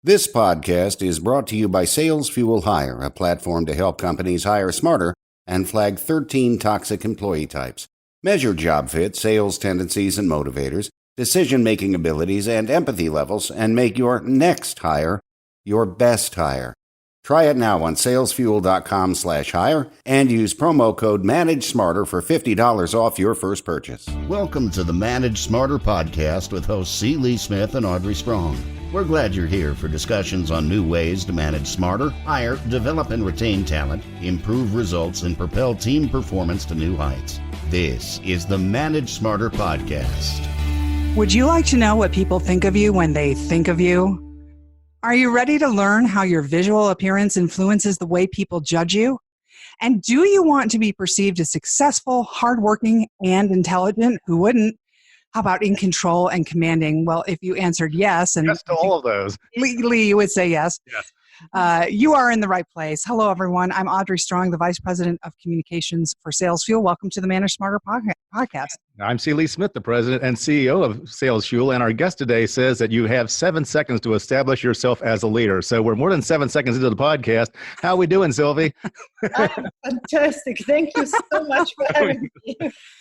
This podcast is brought to you by Sales Fuel Hire, a platform to help companies hire smarter and flag 13 toxic employee types. Measure job fit, sales tendencies and motivators, decision-making abilities, and empathy levels, and make your next hire your best hire. Try it now on salesfuel.com/hire and use promo code MANAGESMARTER for $50 off your first purchase. Welcome to the Manage Smarter podcast with hosts C. Lee Smith and Audrey Strong. We're glad you're here for discussions on new ways to manage smarter, hire, develop and retain talent, improve results, and propel team performance to new heights. This is the Manage Smarter podcast. Would you like to know what people think of you when they think of you? Are you ready to learn how your visual appearance influences the way people judge you? And do you want to be perceived as successful, hardworking, and intelligent? Who wouldn't? How about in control and commanding? Well, if you answered yes, and yes to all of those, Lee, you would say yes. Yes. You are in the right place. Hello, everyone. I'm Audrey Strong, the Vice President of Communications for Sales Fuel. Welcome to the Manage Smarter podcast. I'm C. Lee Smith, the President and CEO of Sales Fuel, and our guest today says that you have 7 seconds to establish yourself as a leader. So we're more than 7 seconds into the podcast. How are we doing, Sylvie? I'm fantastic. Thank you so much for having me.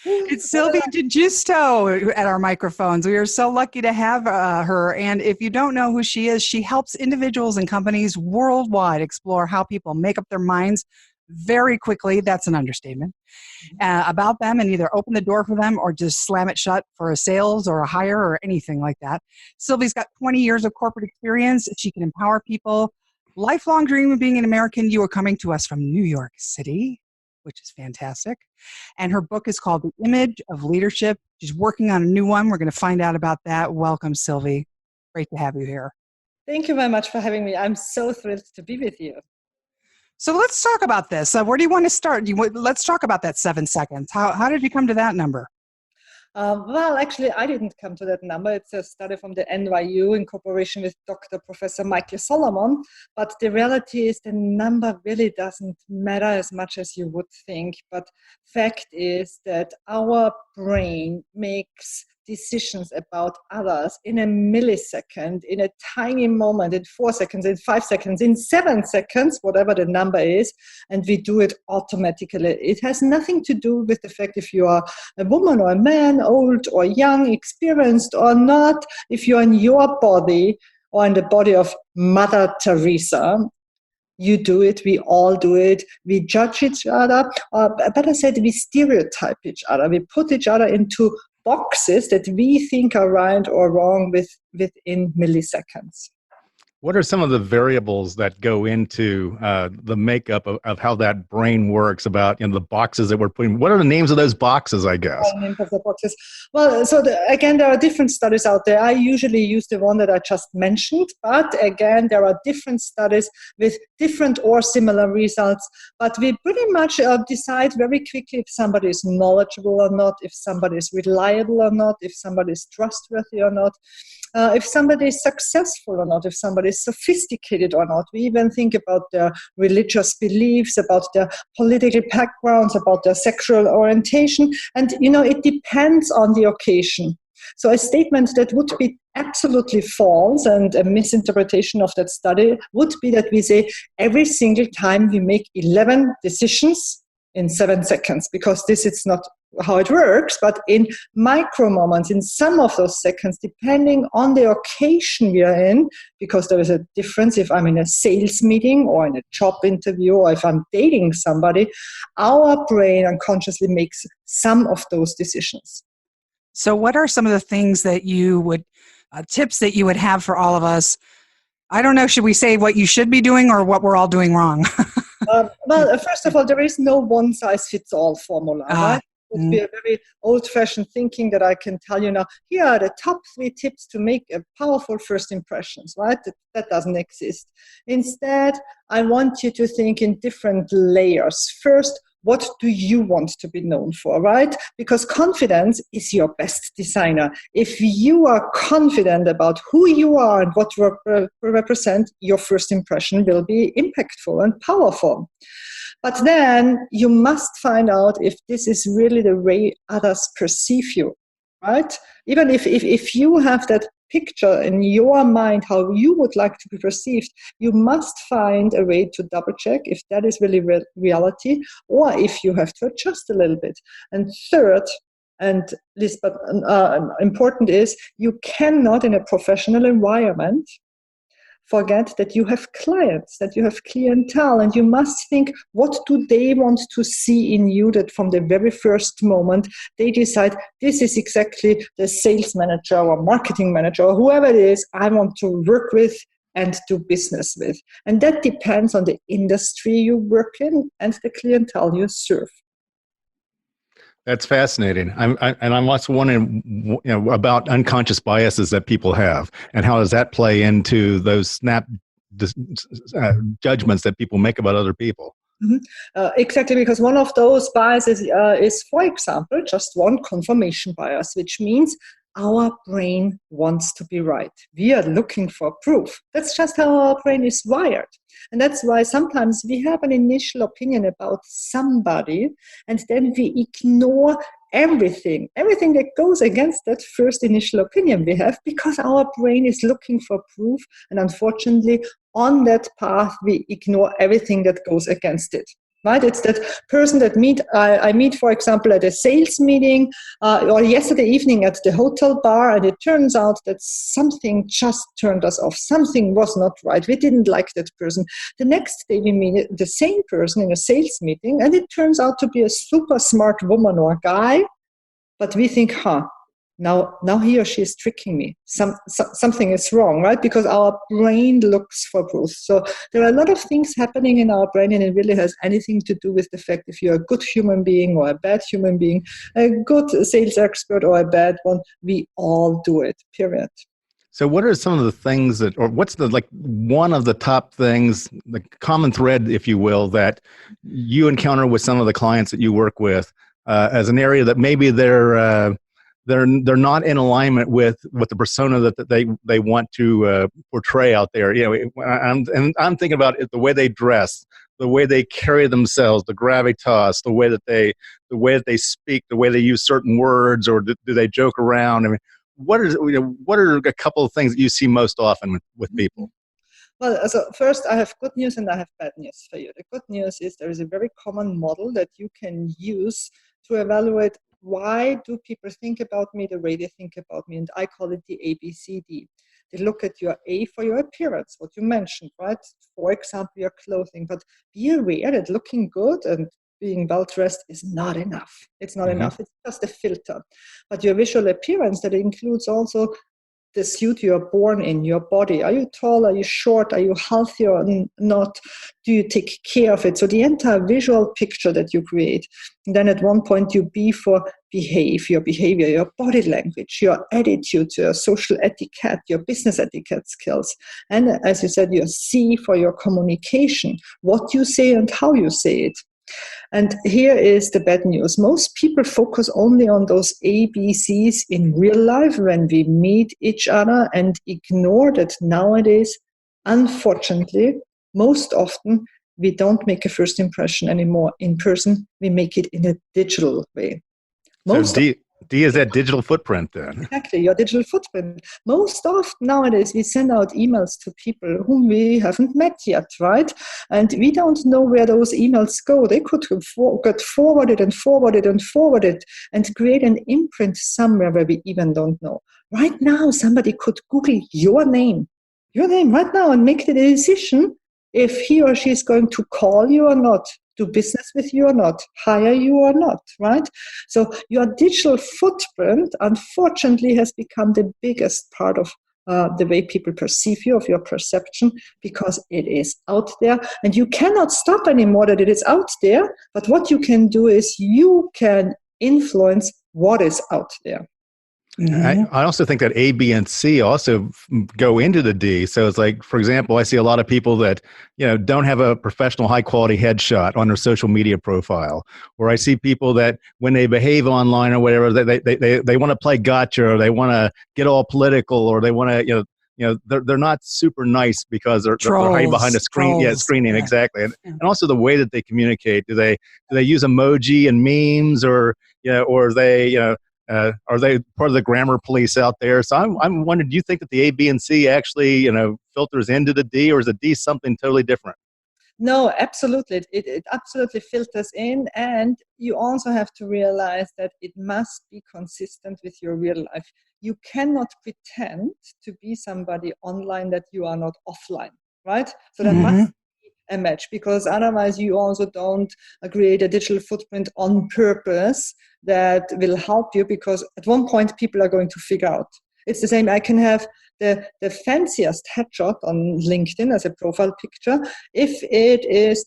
It's Sylvie di Giusto at our microphones. We are so lucky to have her. And if you don't know who she is, she helps individuals and companies worldwide explore how people make up their minds very quickly, that's an understatement, about them, and either open the door for them or just slam it shut for a sales or a hire or anything like that. Sylvie's got 20 years of corporate experience. She can empower people. Lifelong dream of being an American. You are coming to us from New York City, which is fantastic. And her book is called The Image of Leadership. She's working on a new one. We're going to find out about that. Welcome, Sylvie. Great to have you here. Thank you very much for having me. I'm so thrilled to be with you. So let's talk about this. Where do you want to start? Let's talk about that 7 seconds. How did you come to that number? Well, actually, I didn't come to that number. It's a study from the NYU in cooperation with Dr. Professor Michael Solomon. But the reality is the number really doesn't matter as much as you would think. But fact is that our brain makes decisions about others in a millisecond, in a tiny moment, in 4 seconds, in 5 seconds, in 7 seconds, whatever the number is, and we do it automatically. It has nothing to do with the fact if you are a woman or a man, old or young, experienced or not, if you're in your body or in the body of Mother Teresa. You do it, we all do it, we judge each other, or better said, we stereotype each other, we put each other into boxes that we think are right or wrong within milliseconds. What are some of the variables that go into the makeup of how that brain works about the boxes that we're putting? What are the names of those boxes, I guess? Names of the boxes. Well, so again, there are different studies out there. I usually use the one that I just mentioned, but again, there are different studies with different or similar results. But we pretty much decide very quickly if somebody is knowledgeable or not, if somebody is reliable or not, if somebody is trustworthy or not. If somebody is successful or not, if somebody is sophisticated or not. We even think about their religious beliefs, about their political backgrounds, about their sexual orientation. And, it depends on the occasion. So a statement that would be absolutely false and a misinterpretation of that study would be that we say every single time we make 11 decisions in 7 seconds, because this is not how it works, but in micro moments, in some of those seconds, depending on the occasion we are in, because there is a difference if I'm in a sales meeting or in a job interview or if I'm dating somebody, our brain unconsciously makes some of those decisions. So what are some of the things that you would, tips that you would have for all of us? I don't know, should we say what you should be doing or what we're all doing wrong? Well, first of all, there is no one-size-fits-all formula, right? It would be a very old-fashioned thinking that I can tell you now, here are the top 3 tips to make a powerful first impressions, right? That doesn't exist. Instead, I want you to think in different layers. First, what do you want to be known for, right? Because confidence is your best designer. If you are confident about who you are and what you represent, your first impression will be impactful and powerful. But then you must find out if this is really the way others perceive you, right? Even if you have that picture in your mind how you would like to be perceived, you must find a way to double check if that is really reality, or if you have to adjust a little bit. And third, and least but important, is you cannot, in a professional environment, forget that you have clients, that you have clientele, and you must think, what do they want to see in you, that from the very first moment they decide, this is exactly the sales manager or marketing manager or whoever it is I want to work with and do business with. And that depends on the industry you work in and the clientele you serve. That's fascinating. I'm also wondering, about unconscious biases that people have, and how does that play into those snap judgments that people make about other people? Exactly, because one of those biases is, for example, just one, confirmation bias, which means our brain wants to be right. We are looking for proof. That's just how our brain is wired. And that's why sometimes we have an initial opinion about somebody, and then we ignore everything that goes against that first initial opinion we have, because our brain is looking for proof. And unfortunately, on that path, we ignore everything that goes against it. Right? It's that person that I meet, for example, at a sales meeting or yesterday evening at the hotel bar, and it turns out that something just turned us off. Something was not right. We didn't like that person. The next day we meet the same person in a sales meeting, and it turns out to be a super smart woman or guy, but we think, now he or she is tricking me. Something is wrong, right? Because our brain looks for proof. So there are a lot of things happening in our brain, and it really has anything to do with the fact if you're a good human being or a bad human being, a good sales expert or a bad one, we all do it, period. So what are some of the things what's one of the top things, the common thread, if you will, that you encounter with some of the clients that you work with as an area that maybe they're not in alignment with the persona that they want to portray out there? I'm thinking about the way they dress, the way they carry themselves, the gravitas, the way that they speak, the way they use certain words, or do they joke around? I mean, what are a couple of things that you see most often with people? Well, so first I have good news and I have bad news for you. The good news is there is a very common model that you can use to evaluate why do people think about me the way they think about me, and I call it the ABCD. They look at your A for your appearance, what you mentioned, right? For example, your clothing, but be aware that looking good and being well-dressed is not enough. It's not enough. It's just a filter. But your visual appearance, that includes also the suit you're born in, your body. Are you tall? Are you short? Are you healthy or not? Do you take care of it? So the entire visual picture that you create. And then at one point you B for your behavior, your body language, your attitude, your social etiquette, your business etiquette skills. And as you said, your C for your communication, what you say and how you say it. And here is the bad news. Most people focus only on those ABCs in real life when we meet each other, and ignore that nowadays, unfortunately, most often, we don't make a first impression anymore in person. We make it in a digital way. D is that digital footprint then? Exactly, your digital footprint. Most often nowadays we send out emails to people whom we haven't met yet, right? And we don't know where those emails go. They could get forwarded and create an imprint somewhere where we even don't know. Right now, somebody could Google your name right now, and make the decision if he or she is going to call you or not, do business with you or not, hire you or not, right? So your digital footprint, unfortunately, has become the biggest part of the way people perceive you, of your perception, because it is out there. And you cannot stop anymore that it is out there. But what you can do is you can influence what is out there. I also think that A, B, and C also go into the D. So it's like, for example, I see a lot of people that, don't have a professional high quality headshot on their social media profile. Or I see people that when they behave online or whatever, they want to play gotcha, or they want to get all political, or they want to, they're not super nice because they're hiding behind a screen. Trolls. Screen name, Yeah. exactly. And also the way that they communicate. Do they use emoji and memes, or, or they, Are they part of the grammar police out there? So I'm wondering, do you think that the A, B, and C actually, filters into the D, or is the D something totally different? No, absolutely. It absolutely filters in. And you also have to realize that it must be consistent with your real life. You cannot pretend to be somebody online that you are not offline, right? So there must be a match, because otherwise you also don't create a digital footprint on purpose that will help you, because at one point people are going to figure out. It's the same. I can have the fanciest headshot on LinkedIn as a profile picture. If it is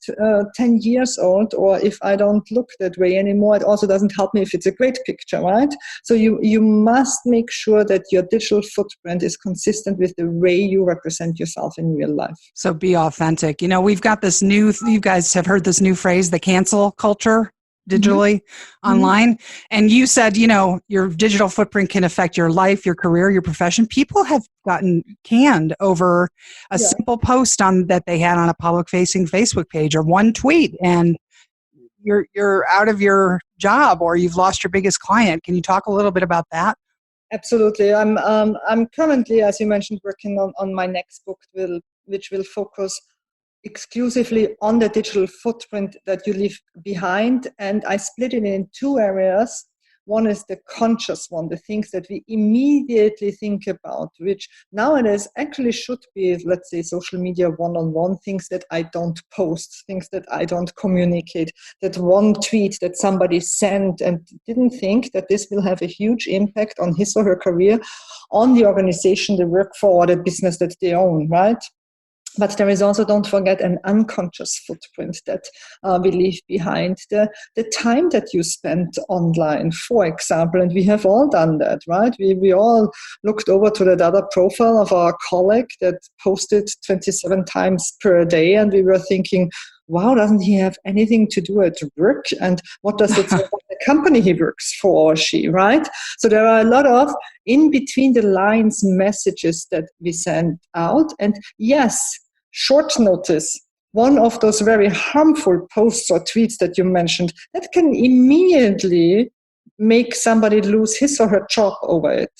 10 years old, or if I don't look that way anymore, it also doesn't help me if it's a great picture, right? So you must make sure that your digital footprint is consistent with the way you represent yourself in real life. So be authentic. We've got this new, you guys have heard this new phrase, the cancel culture, digitally online. And you said, your digital footprint can affect your life, your career, your profession. People have gotten canned over a simple post that they had on a public facing Facebook page, or one tweet, and you're out of your job, or you've lost your biggest client. Can you talk a little bit about that? Absolutely. I'm currently, as you mentioned, working on my next book, which will focus exclusively on the digital footprint that you leave behind. And I split it in two areas. One is the conscious one, the things that we immediately think about, which nowadays actually should be, let's say, social media one-on-one, things that I don't post, things that I don't communicate, that one tweet that somebody sent and didn't think that this will have a huge impact on his or her career, on the organization they work for, or the business that they own, right? But there is also, don't forget, an unconscious footprint that we leave behind. The time that you spent online, for example, and we have all done that, right? We all looked over to that other profile of our colleague that posted 27 times per day, and we were thinking, wow, doesn't he have anything to do at work? And what does it say about the company he works for, or she, right? So there are a lot of in between the lines messages that we send out. And yes, short notice, one of those very harmful posts or tweets that you mentioned, that can immediately make somebody lose his or her job over it.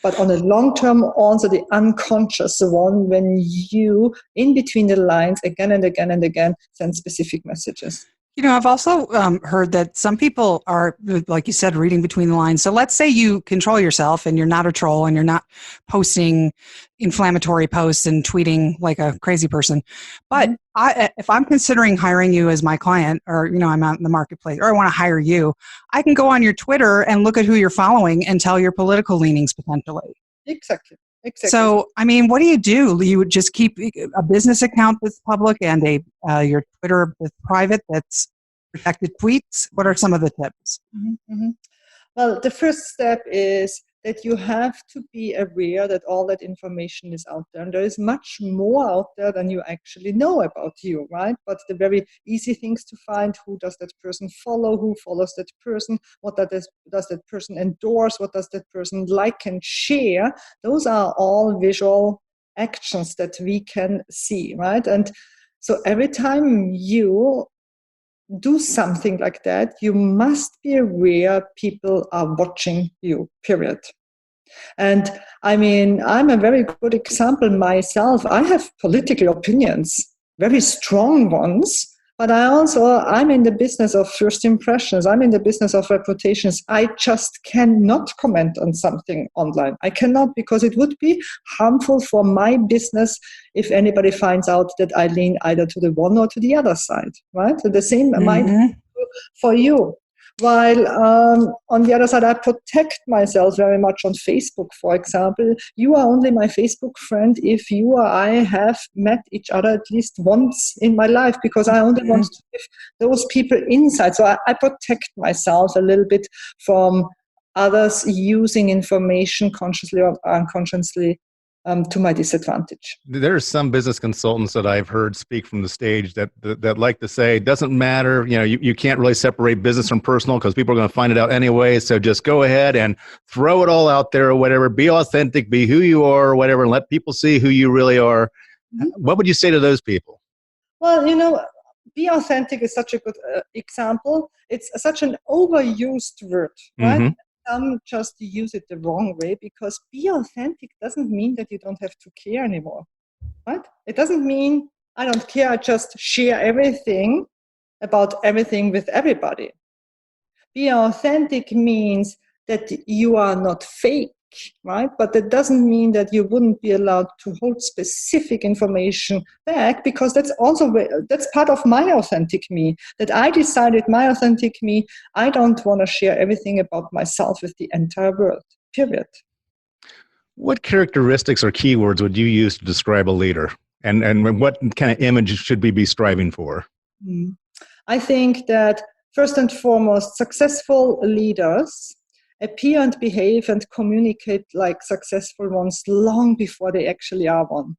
But on the long term, also the unconscious one, when you, in between the lines, again and again and again, send specific messages. I've also heard that some people are, like you said, reading between the lines. So let's say you control yourself and you're not a troll and you're not posting inflammatory posts and tweeting like a crazy person. But if I'm considering hiring you as my client, or, I'm out in the marketplace, or I want to hire you, I can go on your Twitter and look at who you're following and tell your political leanings potentially. Exactly. So, what do? You would just keep a business account that's public and your Twitter that's private, that's protected tweets? What are some of the tips? Well, the first step is that you have to be aware that all that information is out there. And there is much more out there than you actually know about you, right? But the very easy things to find: who does that person follow? Who follows that person? What does that person endorse? What does that person like and share? Those are all visual actions that we can see, right? And so every time you do something like that, you must be aware people are watching you, period. And I'm a very good example myself. I have political opinions, very strong ones, but I'm in the business of first impressions. I'm in the business of reputations. I just cannot comment on something online. I cannot, because it would be harmful for my business if anybody finds out that I lean either to the one or to the other side, right? So the same might be for you. While on the other side, I protect myself very much on Facebook, for example. You are only my Facebook friend if you or I have met each other at least once in my life, because I only want to give those people insight. So I protect myself a little bit from others using information consciously or unconsciously to my disadvantage. There are some business consultants that I've heard speak from the stage that like to say, it doesn't matter, you can't really separate business from personal because people are going to find it out anyway. So just go ahead and throw it all out there or whatever. Be authentic, be who you are or whatever, and let people see who you really are. What would you say to those people? Well, be authentic is such a good example. It's such an overused word, right? some just use it the wrong way, because be authentic doesn't mean that you don't have to care anymore, right? It doesn't mean I don't care, I just share everything about everything with everybody. Be authentic means that you are not fake, right? But that doesn't mean that you wouldn't be allowed to hold specific information back, because that's part of my authentic me, that I decided my authentic me, I don't want to share everything about myself with the entire world, period. What characteristics or keywords would you use to describe a leader? And what kind of image should we be striving for? I think that first and foremost, successful leaders appear and behave and communicate like successful ones long before they actually are one,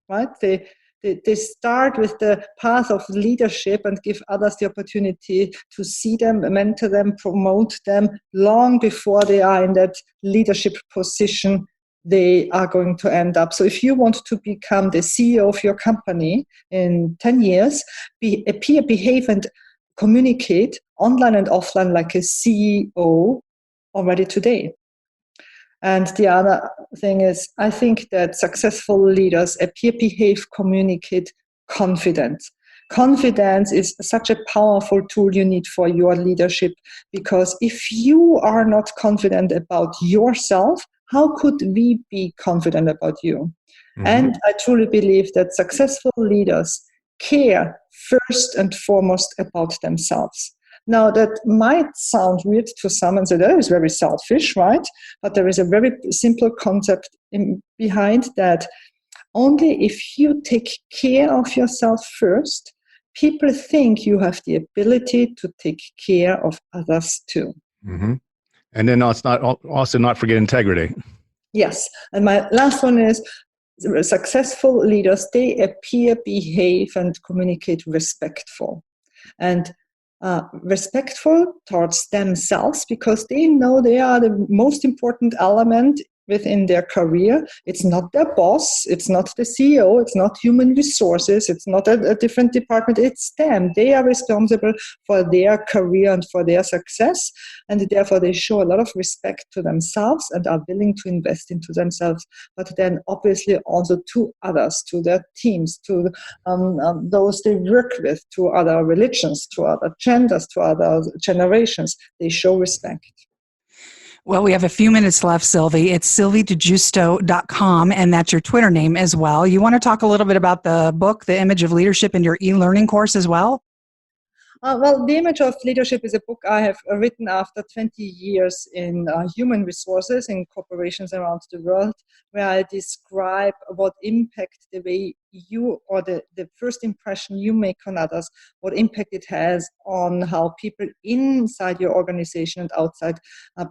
right? They start with the path of leadership and give others the opportunity to see them, mentor them, promote them long before they are in that leadership position they are going to end up. So if you want to become the CEO of your company in 10 years, appear, behave, and communicate online and offline like a CEO already today. And the other thing is, I think that successful leaders appear, behave, communicate confident. Confidence is such a powerful tool you need for your leadership, because if you are not confident about yourself, how could we be confident about you? Mm-hmm. And I truly believe that successful leaders care first and foremost about themselves. Now, that might sound weird to some and say that is very selfish, right? But there is a very simple concept behind that. Only if you take care of yourself first, people think you have the ability to take care of others too. Mm-hmm. And then let's also not forget integrity. Yes. And my last one is successful leaders, they appear, behave, and communicate respectful. And respectful towards themselves, because they know they are the most important element within their career. It's not their boss, it's not the CEO, it's not human resources, it's not a different department, it's them. They are responsible for their career and for their success, and therefore they show a lot of respect to themselves and are willing to invest into themselves, but then obviously also to others, to their teams, to those they work with, to other religions, to other genders, to other generations. They show respect. Well, we have a few minutes left, Sylvie. It's sylviedigiusto.com, and that's your Twitter name as well. You want to talk a little bit about the book, The Image of Leadership, in your e-learning course as well? Well, The Image of Leadership is a book I have written after 20 years in human resources in corporations around the world, where I describe what impact the way you, or the first impression you make on others, what impact it has on how people inside your organization and outside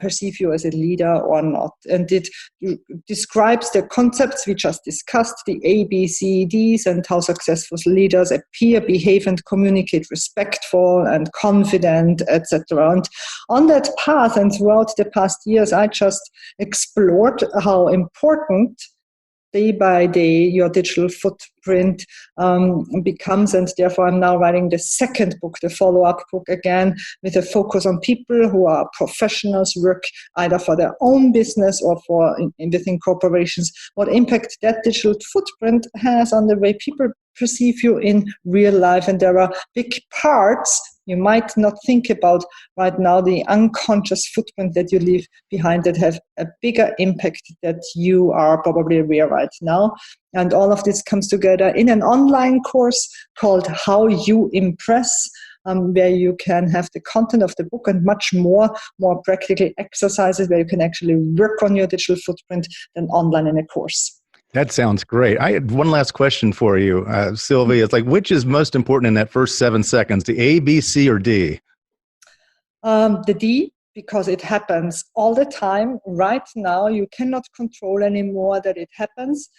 perceive you as a leader or not. And it describes the concepts we just discussed, the A, B, C, Ds, and how successful leaders appear, behave, and communicate respectful and confident, etc. And on that path and throughout the past years, I just explored how important day by day your digital footprint becomes, and therefore I'm now writing the second book, the follow-up book, again with a focus on people who are professionals, work either for their own business or for within corporations, what impact that digital footprint has on the way people perceive you in real life. And there are big parts you might not think about right now, the unconscious footprint that you leave behind, that have a bigger impact that you are probably aware right now. And all of this comes together in an online course called How You Impress, where you can have the content of the book and much more practical exercises where you can actually work on your digital footprint than online in a course. That sounds great. I had one last question for you, Sylvie. It's like, which is most important in that first 7 seconds, the A, B, C, or D? The D, because it happens all the time. Right now, you cannot control anymore that it happens.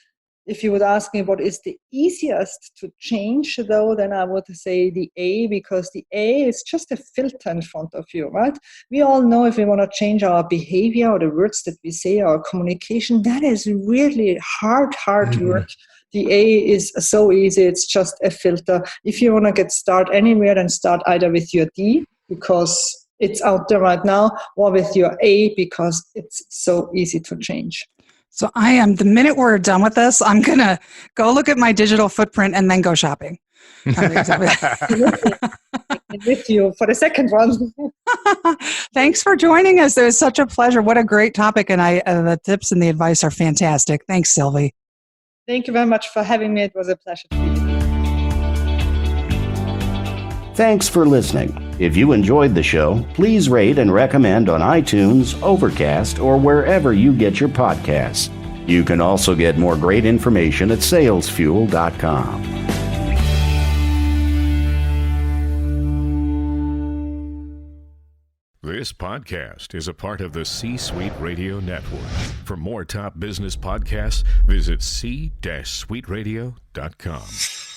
If you would ask me what is the easiest to change, though, then I would say the A, because the A is just a filter in front of you, right? We all know if we want to change our behavior or the words that we say, our communication, that is really hard work. The A is so easy, it's just a filter. If you want to get started anywhere, then start either with your D, because it's out there right now, or with your A, because it's so easy to change. So the minute we're done with this, I'm going to go look at my digital footprint and then go shopping. With you for the second one. Thanks for joining us. It was such a pleasure. What a great topic. And the tips and the advice are fantastic. Thanks, Sylvie. Thank you very much for having me. It was a pleasure to be here. Thanks for listening. If you enjoyed the show, please rate and recommend on iTunes, Overcast, or wherever you get your podcasts. You can also get more great information at salesfuel.com. This podcast is a part of the C-Suite Radio Network. For more top business podcasts, visit c-suiteradio.com.